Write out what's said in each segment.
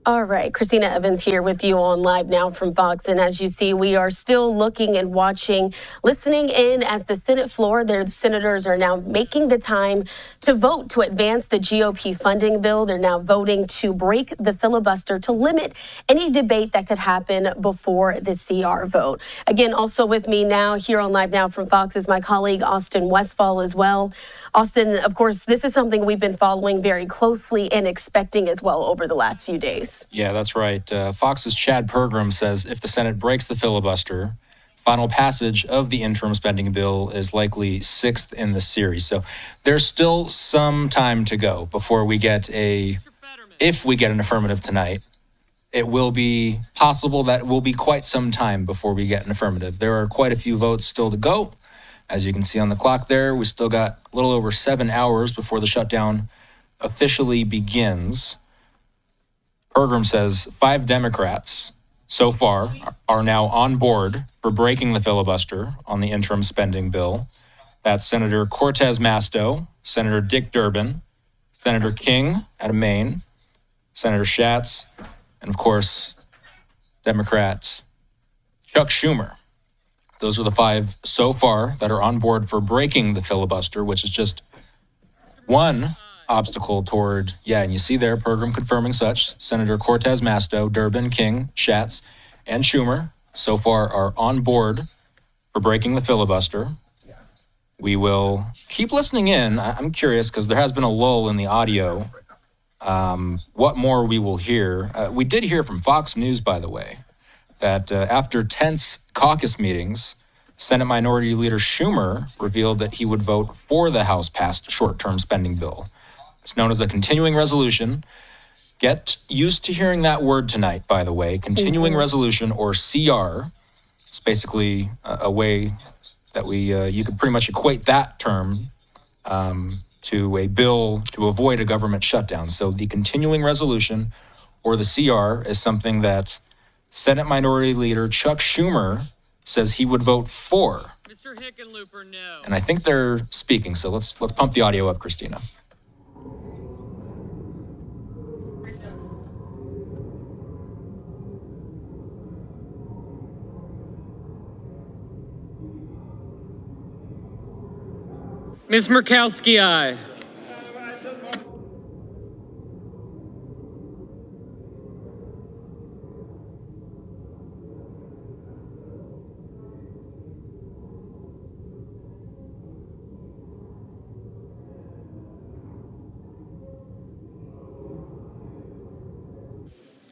All right, Christina Evans here with you on Live Now from Fox. And as you see, we are still looking and watching, listening in as the Senate floor. Their senators are now making the time to vote to advance the GOP funding bill. They're now voting to break the filibuster to limit any debate that could happen before the CR vote. Again, also with me now here on Live Now from Fox is my colleague Austin Westfall as well. Austin, of course, this is something we've been following very closely and expecting as well over the last few days. Yeah, that's right. Fox's Chad Pergram says if the Senate breaks the filibuster, final passage of the interim spending bill is likely sixth in the series. So there's still some time to go before we get if we get an affirmative tonight. It will be possible that it will be quite some time before we get an affirmative. There are quite a few votes still to go. As you can see on the clock there, we still got a little over 7 hours before the shutdown officially begins. Pergram says 5 Democrats so far are now on board for breaking the filibuster on the interim spending bill. That's Senator Cortez Masto, Senator Dick Durbin, Senator King out of Maine, Senator Schatz, and of course, Democrat Chuck Schumer. Those are the 5 so far that are on board for breaking the filibuster, which is just one obstacle toward, and you see there, Pergram confirming such. Senator Cortez Masto, Durbin, King, Schatz, and Schumer so far are on board for breaking the filibuster. We will keep listening in. I'm curious because there has been a lull in the audio. What more we will hear. We did hear from Fox News, by the way, that after tense caucus meetings, Senate Minority Leader Schumer revealed that he would vote for the House-passed short-term spending bill. It's known as a continuing resolution. Get used to hearing that word tonight, by the way. Continuing resolution, or CR. It's basically a way that you could pretty much equate that term to a bill to avoid a government shutdown. So the continuing resolution, or the CR, is something that Senate Minority Leader Chuck Schumer says he would vote for. Mr. Hickenlooper, no. And I think they're speaking, so let's pump the audio up, Christina. Ms. Murkowski, aye.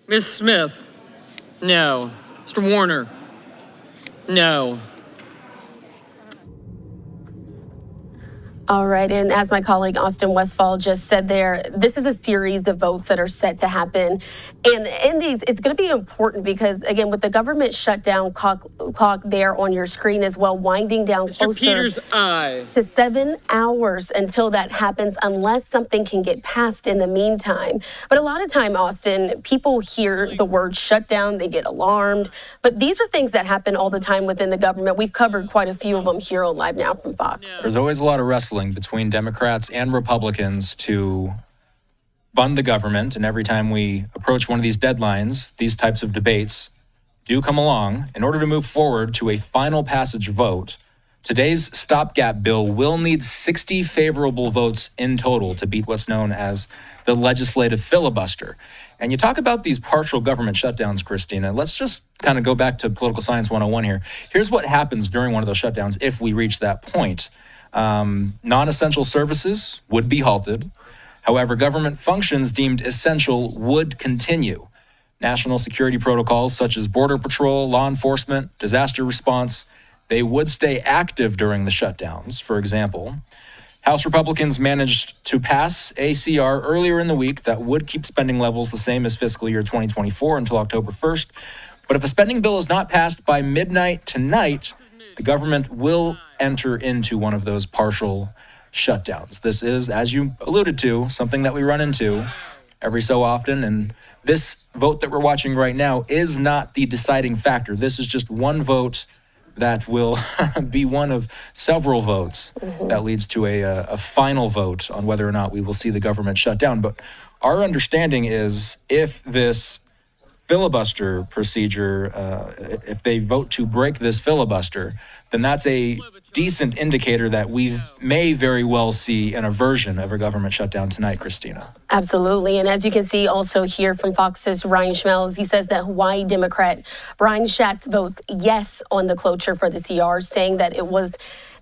Ms. Smith, no. Mr. Warner, no. All right, and as my colleague Austin Westfall just said there, this is a series of votes that are set to happen. And in these, it's going to be important because, again, with the government shutdown clock there on your screen as well, winding down Mr. closer Peters, aye. to 7 hours until that happens, unless something can get passed in the meantime. But a lot of time, Austin, people hear the word shutdown, they get alarmed. But these are things that happen all the time within the government. We've covered quite a few of them here on Live Now from Fox. There's always a lot of wrestling between Democrats and Republicans to fund the government, and every time we approach one of these deadlines, these types of debates do come along. In order to move forward to a final passage vote, today's stopgap bill will need 60 favorable votes in total to beat what's known as the legislative filibuster. And you talk about these partial government shutdowns, Christina. Let's just kind of go back to Political Science 101 here. Here's what happens during one of those shutdowns if we reach that point. Non-essential services would be halted. However, government functions deemed essential would continue. National security protocols such as Border Patrol, law enforcement, disaster response, they would stay active during the shutdowns. For example, House Republicans managed to pass a CR earlier in the week that would keep spending levels the same as fiscal year 2024 until October 1st. But if a spending bill is not passed by midnight tonight, the government will enter into one of those partial shutdowns. This is, as you alluded to, something that we run into every so often. And this vote that we're watching right now is not the deciding factor. This is just one vote that will be one of several votes that leads to a final vote on whether or not we will see the government shut down. But our understanding is if this filibuster procedure, if they vote to break this filibuster, then that's a decent indicator that we may very well see an aversion of a government shutdown tonight, Christina. Absolutely. And as you can see also here from Fox's Ryan Schmelz, he says that Hawaii Democrat Brian Schatz votes yes on the cloture for the CR, saying that it was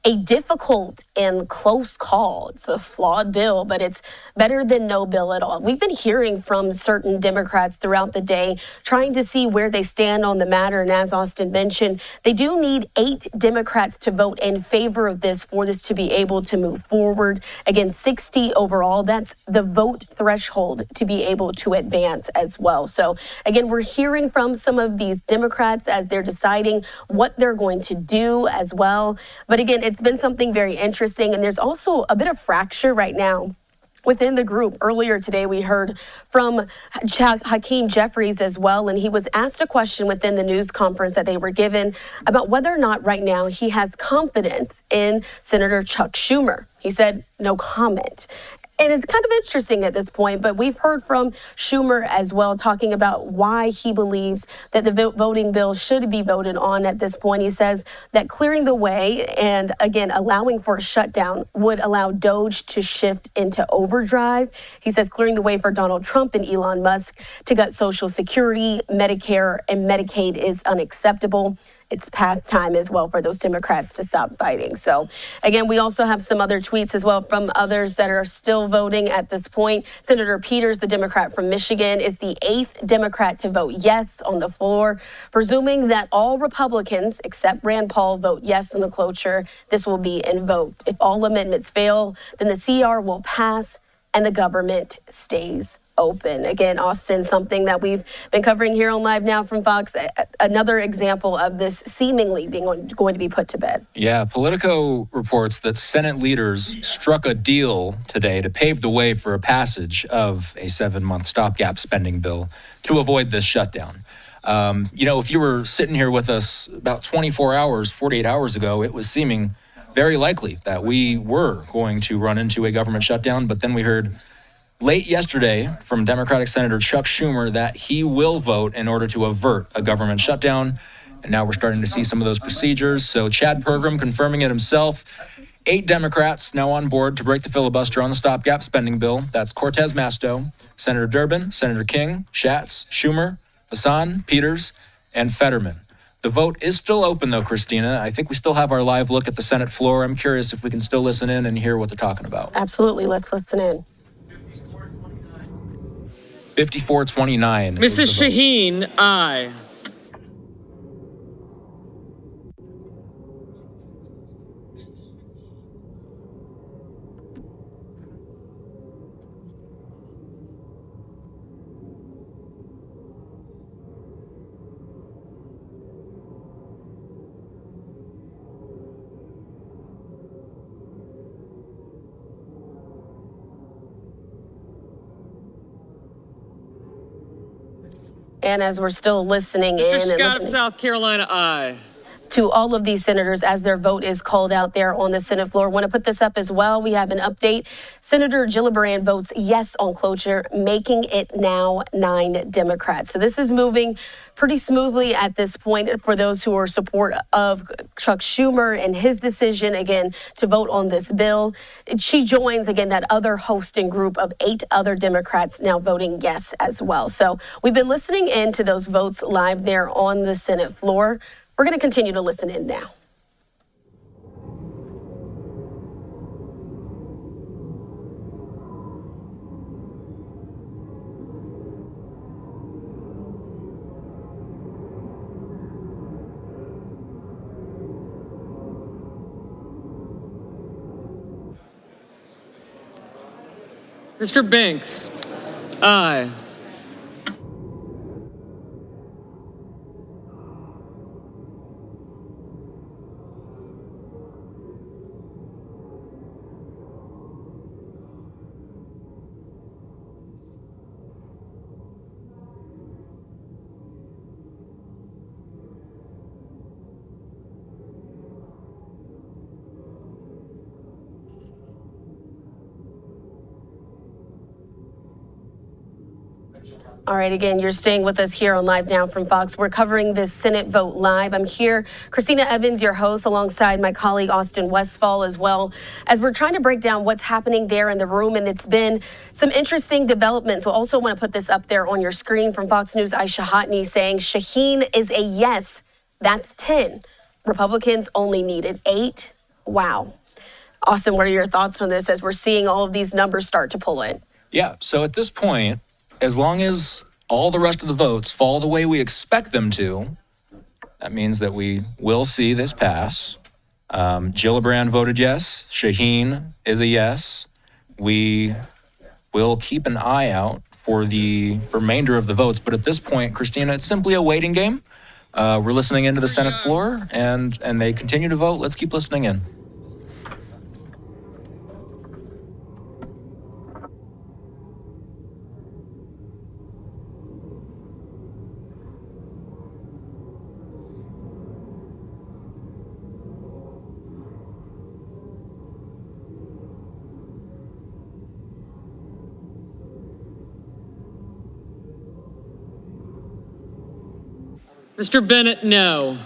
a difficult and close call. It's a flawed bill, but it's better than no bill at all. We've been hearing from certain Democrats throughout the day, trying to see where they stand on the matter. And as Austin mentioned, they do need 8 Democrats to vote in favor of this for this to be able to move forward. Again, 60 overall. That's the vote threshold to be able to advance as well. So again, we're hearing from some of these Democrats as they're deciding what they're going to do as well. But again, it's been something very interesting. And there's also a bit of fracture right now within the group. Earlier today, we heard from Hakeem Jeffries as well, and he was asked a question within the news conference that they were given about whether or not right now he has confidence in Senator Chuck Schumer. He said, no comment. And it's kind of interesting at this point, but we've heard from Schumer as well, talking about why he believes that the voting bill should be voted on at this point. He says that clearing the way and, again, allowing for a shutdown would allow DOGE to shift into overdrive. He says clearing the way for Donald Trump and Elon Musk to gut Social Security, Medicare, and Medicaid is unacceptable. It's past time as well for those Democrats to stop fighting. So again, we also have some other tweets as well from others that are still voting at this point. Senator Peters, the Democrat from Michigan, is the 8th Democrat to vote yes on the floor, presuming that all Republicans except Rand Paul vote yes on the cloture. This will be invoked. If all amendments fail, then the CR will pass and the government stays open. Again, Austin, something that we've been covering here on Live Now from Fox, another example of this seemingly being going to be put to bed. Yeah, Politico reports that Senate leaders struck a deal today to pave the way for a passage of a 7-month stopgap spending bill to avoid this shutdown. If you were sitting here with us about 48 hours ago, it was seeming very likely that we were going to run into a government shutdown, but then we heard late yesterday from Democratic Senator Chuck Schumer that he will vote in order to avert a government shutdown. And now we're starting to see some of those procedures. So Chad Pergram confirming it himself. 8 Democrats now on board to break the filibuster on the stopgap spending bill. That's Cortez Masto, Senator Durbin, Senator King, Schatz, Schumer, Hassan, Peters, and Fetterman. The vote is still open, though, Christina. I think we still have our live look at the Senate floor. I'm curious if we can still listen in and hear what they're talking about. Absolutely. Let's listen in. 54-29. Mrs. Shaheen, aye. And as we're still listening Mr. in Scott of South Carolina, aye. To all of these senators as their vote is called out there on the Senate floor. Want to put this up as well. We have an update. Senator Gillibrand votes yes on cloture, making it now 9 Democrats. So this is moving pretty smoothly at this point for those who are support of Chuck Schumer and his decision, again, to vote on this bill. She joins, again, that other hosting group of 8 other Democrats now voting yes as well. So we've been listening in to those votes live there on the Senate floor. We're going to continue to listen in now. Mr. Banks, aye. All right, again, you're staying with us here on Live Now from Fox. We're covering this Senate vote live. I'm here, Christina Evans, your host, alongside my colleague Austin Westfall as well, as we're trying to break down what's happening there in the room. And it's been some interesting developments. We'll also want to put this up there on your screen from Fox News' Aisha Hatni saying Shaheen is a yes. That's 10. Republicans only needed 8. Wow. Austin, what are your thoughts on this as we're seeing all of these numbers start to pull in? Yeah, so at this point, as long as all the rest of the votes fall the way we expect them to, that means that we will see this pass. Gillibrand voted yes. Shaheen is a yes. We will keep an eye out for the remainder of the votes. But at this point, Christina, it's simply a waiting game. We're listening into the Senate floor, and they continue to vote. Let's keep listening in. Mr. Bennett, no.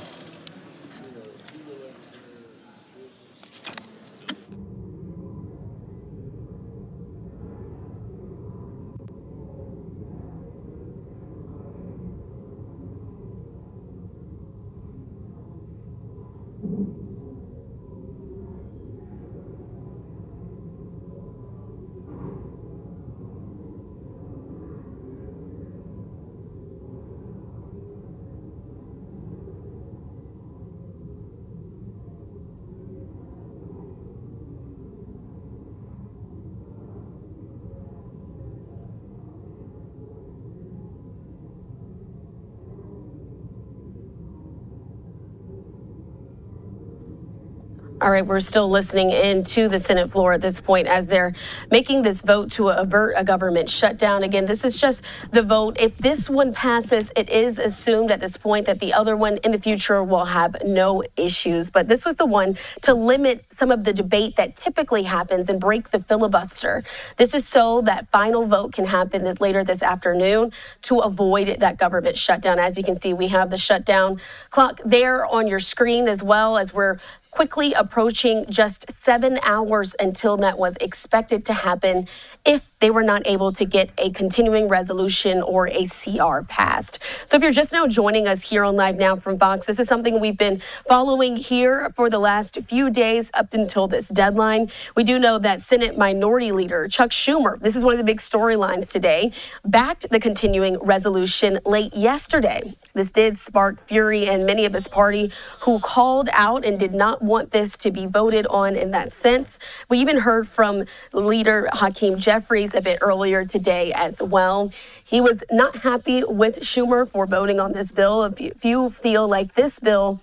All right, we're still listening in to the Senate floor at this point as they're making this vote to avert a government shutdown. Again, this is just the vote. If this one passes, it is assumed at this point that the other one in the future will have no issues. But this was the one to limit some of the debate that typically happens and break the filibuster. This is so that final vote can happen later this afternoon to avoid that government shutdown. As you can see, we have the shutdown clock there on your screen as well as we're quickly approaching just 7 hours until that was expected to happen if they were not able to get a continuing resolution or a CR passed. So if you're just now joining us here on Live Now from Fox, this is something we've been following here for the last few days up until this deadline. We do know that Senate Minority Leader Chuck Schumer, this is one of the big storylines today, backed the continuing resolution late yesterday. This did spark fury in many of his party who called out and did not want this to be voted on in that sense. We even heard from Leader Hakeem Jeffries a bit earlier today as well. He was not happy with Schumer for voting on this bill. If you feel like this bill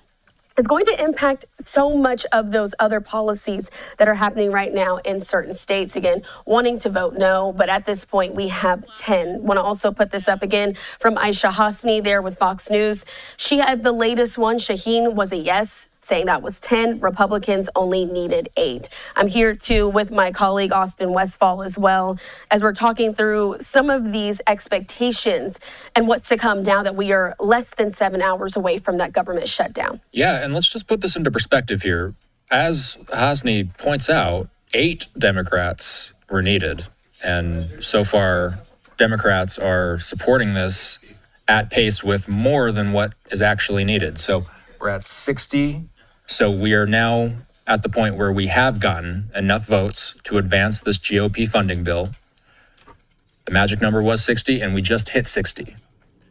is going to impact so much of those other policies that are happening right now in certain states, again, wanting to vote no, but at this point we have 10. Want to also put this up again from Aisha Hatni there with Fox News. She had the latest one. Shaheen was a yes, saying that was 10. Republicans only needed 8. I'm here too with my colleague Austin Westfall as well as we're talking through some of these expectations and what's to come now that we are less than 7 hours away from that government shutdown. Yeah, and let's just put this into perspective here. As Hasni points out, 8 Democrats were needed. And so far, Democrats are supporting this at pace with more than what is actually needed. So we're at 60. So we are now at the point where we have gotten enough votes to advance this GOP funding bill. The magic number was 60, and we just hit 60.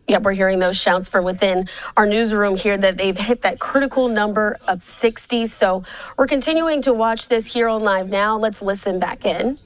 Yeah, we're hearing those shouts from within our newsroom here that they've hit that critical number of 60. So we're continuing to watch this here on Live Now. Let's listen back in.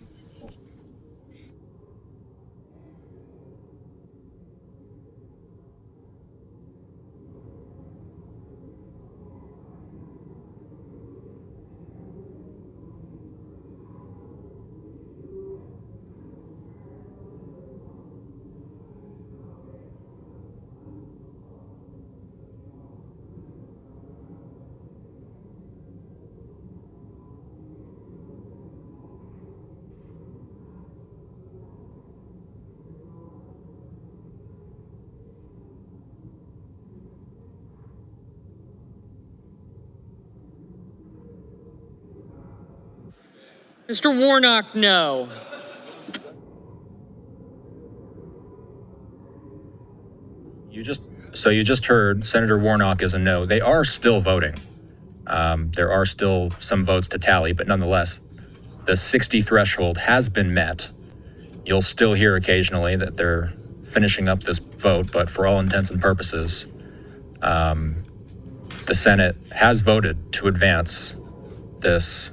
Mr. Warnock, no. You just heard Senator Warnock is a no. They are still voting. There are still some votes to tally, but nonetheless, the 60 threshold has been met. You'll still hear occasionally that they're finishing up this vote, but for all intents and purposes, the Senate has voted to advance this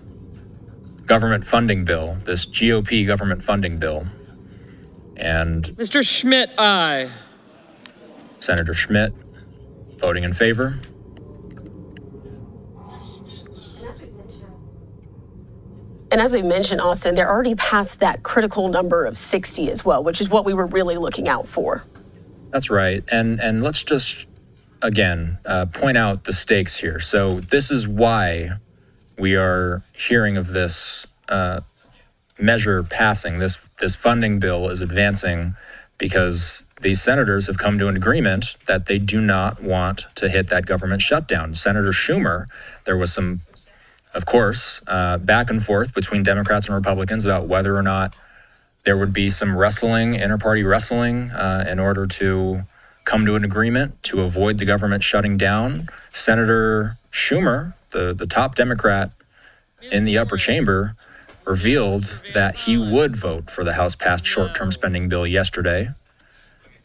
government funding bill, this GOP government funding bill. And Mr. Schmidt, aye. Senator Schmidt voting in favor. And as we mentioned, Austin, they're already past that critical number of 60 as well, which is what we were really looking out for. That's right. And let's just, again, point out the stakes here. So this is why we are hearing of this measure passing. This funding bill is advancing because these senators have come to an agreement that they do not want to hit that government shutdown. Senator Schumer, there was some, of course, back and forth between Democrats and Republicans about whether or not there would be some wrestling, inter-party wrestling, in order to come to an agreement to avoid the government shutting down. Senator Schumer, the top Democrat in the upper chamber, revealed that he would vote for the House-passed short-term spending bill yesterday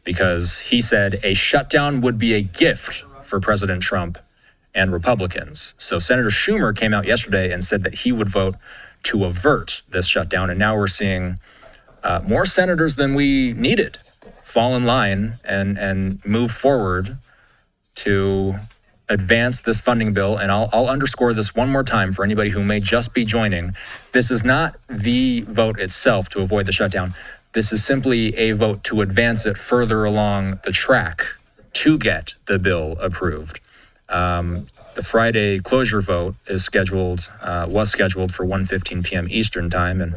because he said a shutdown would be a gift for President Trump and Republicans. So Senator Schumer came out yesterday and said that he would vote to avert this shutdown, and now we're seeing more senators than we needed fall in line and move forward to advance this funding bill. And I'll underscore this one more time for anybody who may just be joining. This is not the vote itself to avoid the shutdown. This is simply a vote to advance it further along the track to get the bill approved. The Friday closure vote was scheduled for 1:15 p.m. Eastern time, and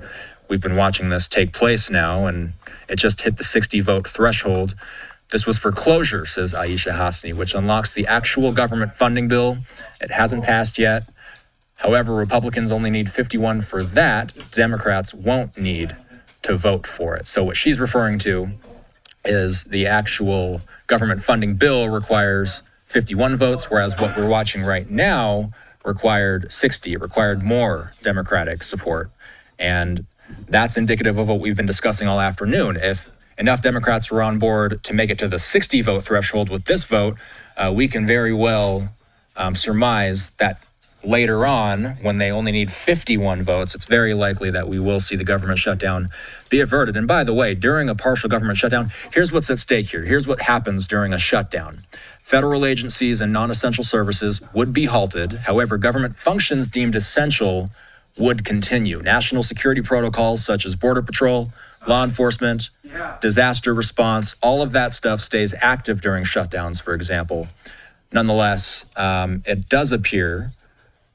we've been watching this take place now, and it just hit the 60 vote threshold. This was for closure, says Aisha Hasni, which unlocks the actual government funding bill. It hasn't passed yet. However, Republicans only need 51 for that. Democrats won't need to vote for it. So what she's referring to is the actual government funding bill requires 51 votes, whereas what we're watching right now required 60. It required more Democratic support. And that's indicative of what we've been discussing all afternoon. If enough Democrats were on board to make it to the 60 vote threshold with this vote, we can very well surmise that later on, when they only need 51 votes, it's very likely that we will see the government shutdown be averted. And by the way, during a partial government shutdown, here's what's at stake here. Here's what happens during a shutdown. Federal agencies and non-essential services would be halted. However, government functions deemed essential would continue. National security protocols such as Border Patrol, law enforcement, disaster response, all of that stuff stays active during shutdowns, for example. Nonetheless, it does appear,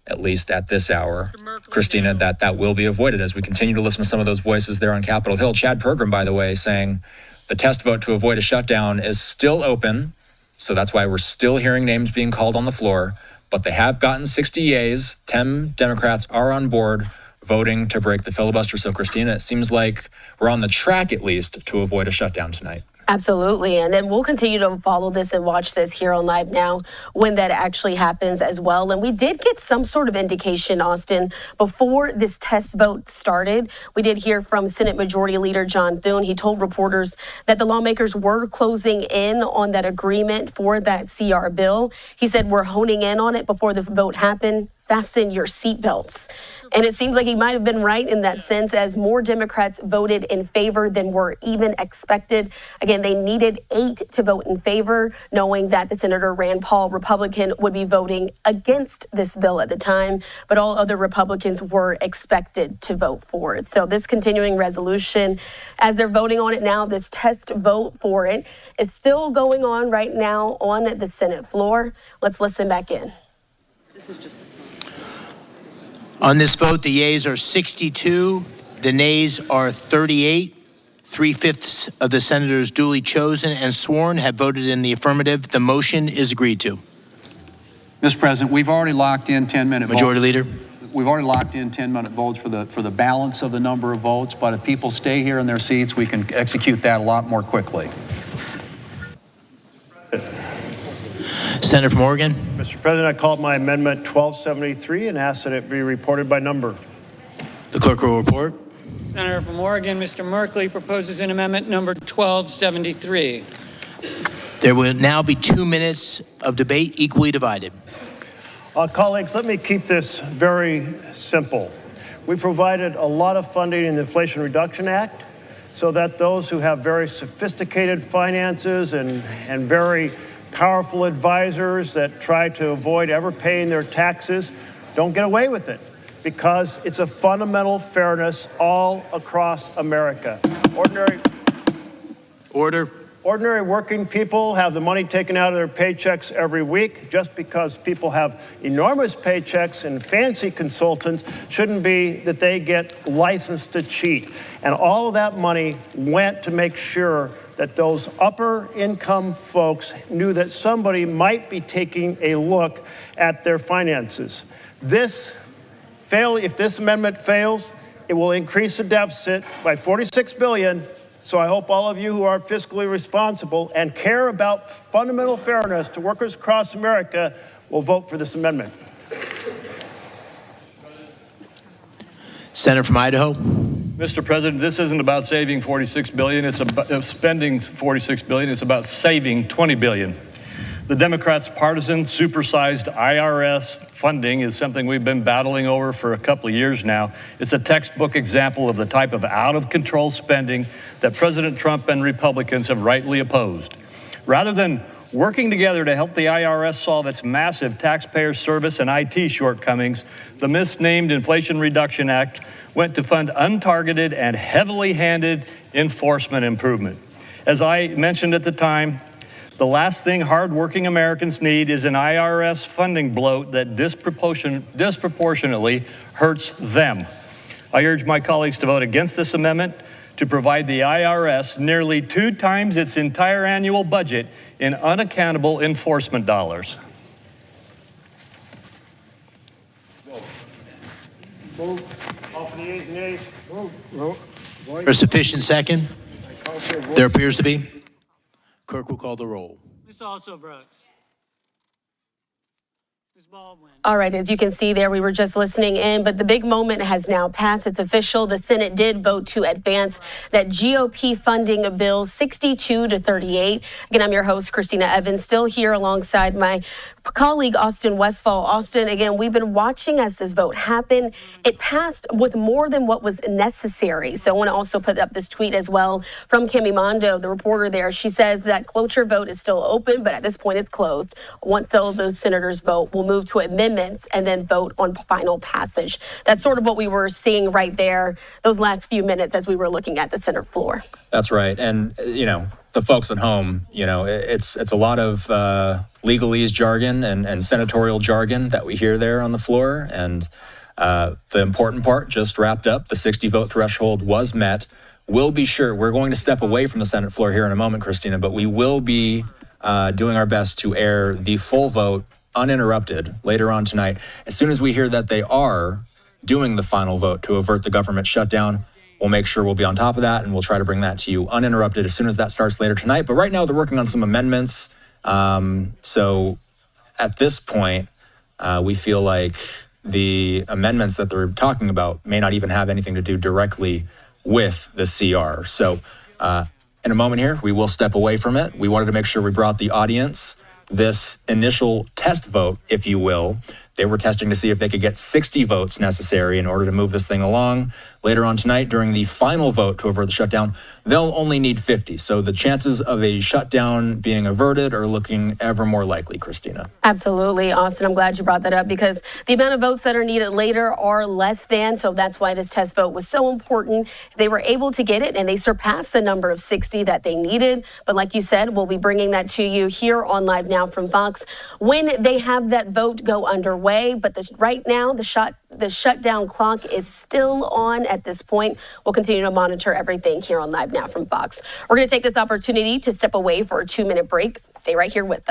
at least at this hour, Christina, that will be avoided as we continue to listen to some of those voices there on Capitol Hill. Chad Pergram, by the way, saying the test vote to avoid a shutdown is still open. So that's why we're still hearing names being called on the floor. But they have gotten 60 yeas. 10 Democrats are on board voting to break the filibuster. So, Christina, it seems like we're on the track, at least, to avoid a shutdown tonight. Absolutely. And then we'll continue to follow this and watch this here on Live Now when that actually happens as well. And we did get some sort of indication, Austin, before this test vote started. We did hear from Senate Majority Leader John Thune. He told reporters that the lawmakers were closing in on that agreement for that CR bill. He said, we're honing in on it before the vote happened. Fasten your seatbelts. And it seems like he might have been right in that sense, as more Democrats voted in favor than were even expected. Again, they needed 8 to vote in favor, knowing that the Senator Rand Paul, Republican, would be voting against this bill at the time, but all other Republicans were expected to vote for it. So this continuing resolution, as they're voting on it now, this test vote for it is still going on right now on the Senate floor. Let's listen back in. This is just on this vote, the yeas are 62, the nays are 38. 3/5 of the senators duly chosen and sworn have voted in the affirmative. The motion is agreed to. Mr. President, we've already locked in 10-minute Majority Leader. we've already locked in 10-minute votes for the balance of the number of votes, but if people stay here in their seats, we can execute that a lot more quickly. Senator from Oregon. Mr. President, I called my amendment 1273 and asked that it be reported by number. The clerk will report. Senator from Oregon, Mr. Merkley proposes an amendment number 1273. There will now be 2 minutes of debate equally divided. Colleagues, let me keep this very simple. We provided a lot of funding in the Inflation Reduction Act so that those who have very sophisticated finances and very powerful advisors that try to avoid ever paying their taxes don't get away with it, because it's a fundamental fairness all across America. Ordinary working people have the money taken out of their paychecks every week. Just because people have enormous paychecks and fancy consultants shouldn't be that they get licensed to cheat. And all of that money went to make sure that those upper income folks knew that somebody might be taking a look at their finances. If this amendment fails, it will increase the deficit by $46 billion. So I hope all of you who are fiscally responsible and care about fundamental fairness to workers across America will vote for this amendment. Senator from Idaho. Mr. President, this isn't about saving $46 billion. It's about spending $46 billion. It's about saving $20 billion. The Democrats' partisan, supersized IRS funding is something we've been battling over for a couple of years now. It's a textbook example of the type of out-of-control spending that President Trump and Republicans have rightly opposed. Rather than working together to help the IRS solve its massive taxpayer service and IT shortcomings, the misnamed Inflation Reduction Act went to fund untargeted and heavily handed enforcement improvement. As I mentioned at the time, the last thing hardworking Americans need is an IRS funding bloat that disproportionately hurts them. I urge my colleagues to vote against this amendment to provide the IRS nearly 2 times its entire annual budget in unaccountable enforcement dollars. Vote. All for the ayes and nays. Vote. For a sufficient second? There appears to be. Clerk will call the roll. Ms. Alsobrooks. Ms. Baldwin. All right, as you can see there, we were just listening in, but the big moment has now passed. It's official. The Senate did vote to advance that GOP funding bill 62-38. Again, I'm your host, Christina Evans, still here alongside my colleague, Austin Westfall. Austin, again, we've been watching as this vote happened. It passed with more than what was necessary. So I want to also put up this tweet as well from Kimmy Mondo, the reporter there. She says that cloture vote is still open, but at this point it's closed. Once those senators vote, we'll move to amendments and then vote on final passage. That's sort of what we were seeing right there, those last few minutes as we were looking at the Senate floor. That's right. And, the folks at home, it's a lot of legalese jargon and senatorial jargon that we hear there on the floor. And the important part just wrapped up. The 60-vote threshold was met. We'll be sure. We're going to step away from the Senate floor here in a moment, Christina, but we will be doing our best to air the full vote uninterrupted later on tonight. As soon as we hear that they are doing the final vote to avert the government shutdown, we'll make sure we'll be on top of that, and we'll try to bring that to you uninterrupted as soon as that starts later tonight. But right now, they're working on some amendments. So at this point, we feel like the amendments that they're talking about may not even have anything to do directly with the CR. So in a moment here, we will step away from it. We wanted to make sure we brought the audience this initial test vote, if you will. They were testing to see if they could get 60 votes necessary in order to move this thing along. Later on tonight, during the final vote to avert the shutdown, they'll only need 50. So the chances of a shutdown being averted are looking ever more likely, Christina. Absolutely, Austin. I'm glad you brought that up because the amount of votes that are needed later are less than. So that's why this test vote was so important. They were able to get it and they surpassed the number of 60 that they needed. But like you said, we'll be bringing that to you here on Live Now from Fox when they have that vote go underway. But right now, the shutdown clock is still on at this point. We'll continue to monitor everything here on Live Now from Fox. We're going to take this opportunity to step away for a 2-minute break. Stay right here with us.